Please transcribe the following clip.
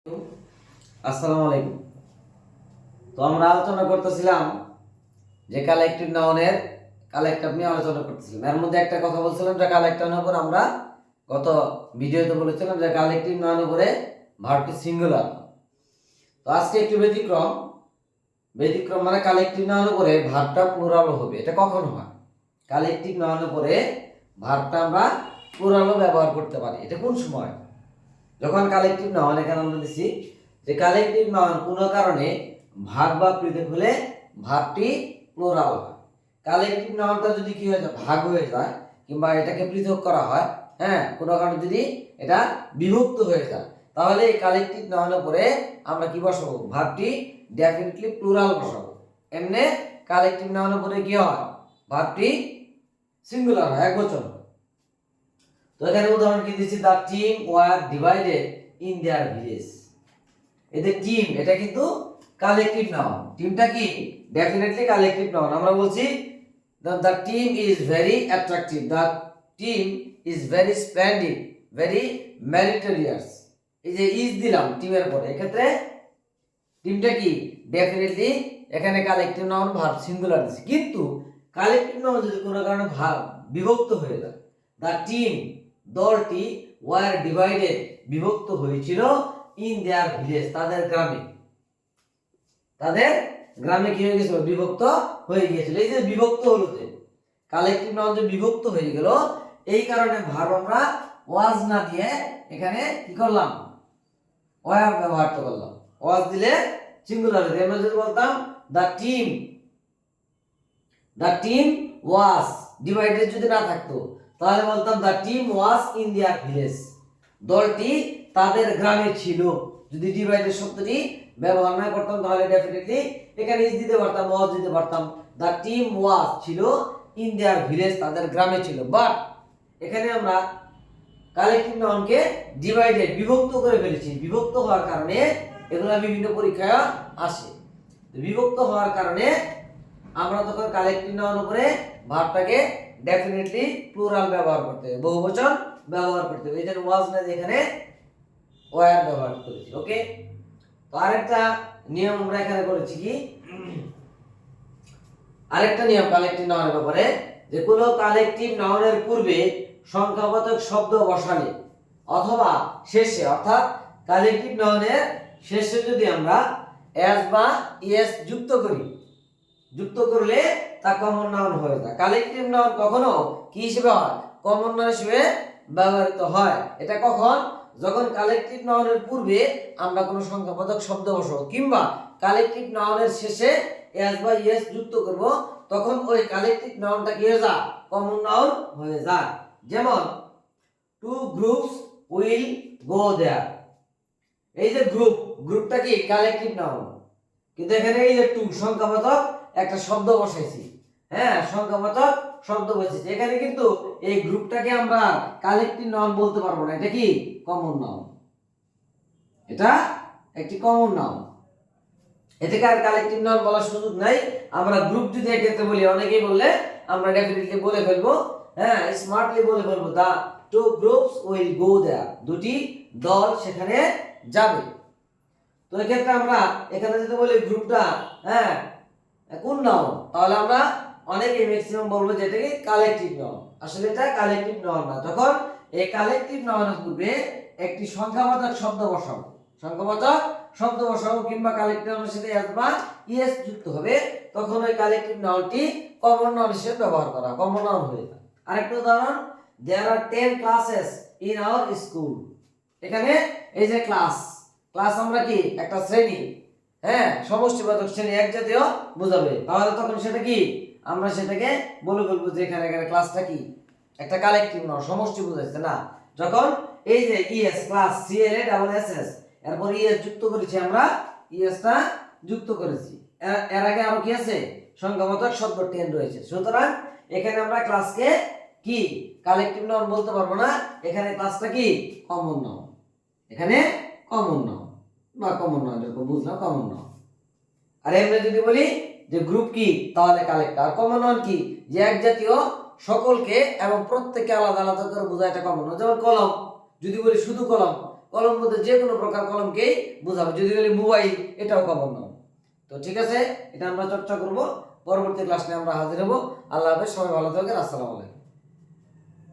আসসালামু আলাইকুম। তো আমরা আলোচনা করতেছিলাম যে কালেক্টিভ নাউনের কালেক্টিভ নিয়ে আলোচনা করতেছিলাম। এর মধ্যে একটা কথা বলছিলাম যে কালেক্টিভের উপর আমরা গত ভিডিওতে বলেছিলাম যে কালেক্টিভ নাউনের উপরে ভার্বটি সিঙ্গুলার। তো আজকে একটু ব্যতিক্রম মানে কালেক্টিভ নাউনের উপরে ভার্বটা প্লুরাল হবে। এটা কখন হয়? কালেক্টিভ নাউনের উপরে ভার্বটা আমরা প্লুরালও ব্যবহার করতে পারি। এটা কোন সময়? যখন কালেক্টিভ নাউন, এখানে আমরা দিচ্ছি যে কালেক্টিভ নাউন কোনো কারণে ভাগ বা পৃথক হলে ভাগটি প্লুরাল হয়। কালেক্টিভ নাউনটা যদি কি হয়ে যায়, ভাগ হয়ে যায় কিংবা এটাকে পৃথক করা হয়, কোনো কারণে যদি এটা বিভক্ত হয়ে যায়, তাহলে এই কালেক্টিভ নাউনের পরে আমরা কি বসাবো? ভাগটি ডেফিনেটলি প্লুরাল বসাবো। এমনি কালেক্টিভ নাউনের পরে কি হয়? ভাগটি সিঙ্গুলার হয়, একবচন। তো এখানে উদাহরণ কি দিচ্ছি, the team war divided in their village. এদের টিম, এটা কিন্তু কালেক্টিভ নাউন। টিমটা কি? Definitely collective noun. আমরা বলছি the team is very attractive, the team is very splendid, very meritorious. এই যে ইজ দিলাম টিমের পরে, এক্ষেত্রে টিমটা কি? ডেফিনেটলি এখানে কালেক্টিভ নাউন, ভার্ব সিঙ্গুলার দিচ্ছি। কিন্তু কালেক্টিভ নাউন যদি কোনো কারণে ভার্ব বিভক্ত হয়ে যায়, দ্য টিম, দলটি, ওয়ার ডিভাইডেড, বিভক্ত হয়েছিল, ইন দেয়ার ভিলেজ, তাদের গ্রামে। তাদের গ্রামে কি হয়ে গেছিল? বিভক্ত হয়ে গিয়েছিল। এই যে বিভক্ত হলো, যে কালেক্টিভ নাউন যে বিভক্ত হয়ে গেল, এই কারণে ভার্ব আমরা ওয়াজ না দিয়ে এখানে কি করলাম? ওয়ার ব্যবহার করলাম। ওয়াজ দিলে সিঙ্গুলার হতো। আমরা যদি বলতাম দ্য টিম ওয়াজ ডিভাইডেড, যদি না থাকতো তাহলে বলতাম the team was in their village, দলটি তাদের গ্রামে ছিল। যদি ডিভাইডেড শব্দটি ব্যবহার না করতাম তাহলে ডেফিনেটলি এখানে ইজ দিতে পারতাম, ওয়াজ দিতে পারতাম। দ্য টিম ওয়াজ ছিল ইন দেয়ার ভিলেজ, তাদের গ্রামে ছিল। বাট এখানে আমরা কালেক্টিভ নাউনকে ডিভাইডেড, বিভক্ত করে ফেলেছি। বিভক্ত হওয়ার কারণে এগুলো বিভিন্ন পরীক্ষায় আসে। বিভক্ত হওয়ার কারণে আমরা তখন কালেক্টিভ নাউন উপরে ভার্বটাকে ডেফিনেটলি প্লুরাল ব্যবহার করতে হবে, বহুবচন ব্যবহার করতে হবে। এই জন্য ওয়াজ না, এখানে ওয়ার ব্যবহার করেছি। ওকে। তো আরেকটা নিয়ম আমরা এখানে করেছি কি, আরেকটা নিয়ম কালেক্টিভ নাউনের ব্যাপারে, যে কোনো কালেক্টিভ নাউনের পূর্বে সংখ্যাবাচক শব্দ বসালে অথবা শেষে, অর্থাৎ কালেক্টিভ নাউনের শেষে যদি আমরা এস বা ইএস যুক্ত করলে তা কমন নাউন হয়ে যায়। কালেক্টিভ নাউন কখনো কি হিসেবে হয়? কমন নাউন হিসেবে ব্যবহৃত হয়। এটা কখন? যখন কালেক্টিভ নাউনের পূর্বে আমরা কোনো সংখ্যাবাচক শব্দ বসাবো কিংবা কালেক্টিভ নাউনের শেষে এস বা ইএস যুক্ত করব, তখন ওই কালেক্টিভ নাউনটা কি হয়ে যায়? কমন নাউন হয়ে যায়। যেমন টু গ্রুপস উইল গো দেয়ার। এই যে গ্রুপটা কি? Collective noun. কিন্তু এখানে এই যে টু, সংখ্যাবাচক একটা শব্দ বসাইছি, সংখ্যাবাচক শব্দ বসেছি। এখানে কিন্তু এই গ্রুপটাকে আমরা কালেক্টিভ নাউন বলতে পারবো না। এটা কি? Common noun. এটা একটি কমন নাউন। এটাকে আর কালেক্টিভ নাউন বলার সুযোগ নাই। আমরা গ্রুপ যদি এক্ষেত্রে বলি, অনেকেই বললে আমরা ডেফিনেটলি বলে ফেলবো, স্মার্টলি বলে ফেলবো, দা টু গ্রুপস উইল গো দেয়ার, দুটি দল সেখানে যাবে। তো এক্ষেত্রে আমরা এখানে যদি বলি গ্রুপটা কোন নাউন, তাহলে আমরা অনেকে ম্যাক্সিমাম বলবো যে এটাকে কালেক্টিভ নাউন। আসলে এটা কালেক্টিভ নাউন না। যখন এই কালেক্টিভ নাউনের পূর্বে একটি সংখ্যাবাচক শব্দ বসাবো কিংবা কালেক্টিভ নাউনের সাথে এস বা ইএস যুক্ত হবে, তখন ওই কালেক্টিভ নাউনটি কমন নাউন হিসেবে ব্যবহার করা, কমন নাউন হয়ে যায়। আরেকটা উদাহরণ, দেয়ার আর 10 ক্লাসেস ইন আওয়ার স্কুল। এখানে এই যে ক্লাস আমরা কি? একটা শ্রেণী, সমষ্টিবাচক শ্রেণী, এক জাতীয় বোঝাবে। তাহলে তখন সেটা কি? আমরা সেটাকে বলে বলবো যে এখানে ক্লাসটা কি? একটা কালেক্টিভ নাউন, সমষ্টি বোঝাচ্ছে না। যখন এই যে ইএস, ক্লাস, CLA এরপর ইএস যুক্ত করেছি, আমরা ইএসটা যুক্ত করেছি। এর আগে আরো কি আছে? সংখ্যাবাচক শব্দ 10 রয়েছে। সুতরাং এখানে আমরা ক্লাসকে কি? কালেক্টিভ নাউন বলতে পারবো না। এখানে ক্লাসটা কি? Common noun. এখানে কমন নাউন বা কমন নাউন, যেরকম বুঝলাম কমন নাউন। আর এমনি যদি বলি যে গ্রুপ কি, তাহলে কালেক্টর। আর কমন নাউন কি? যে এক জাতীয় সকলকে এবং প্রত্যেককে আলাদা আলাদা করে বোঝায়, এটা কমন নাউন। যেমন কলম, যদি বলি শুধু কলম, কলম বলতে যে কোনো প্রকার কলমকেই বোঝাবে। যদি বলি মোবাইল, এটাও কমন নাউন। তো ঠিক আছে, এটা আমরা চর্চা করব। পরবর্তী ক্লাস নিয়ে আমরা হাজির হব। আল্লাহ হাফেজ, সবাই ভালো থাকবেন। আসসালামু আলাইকুম।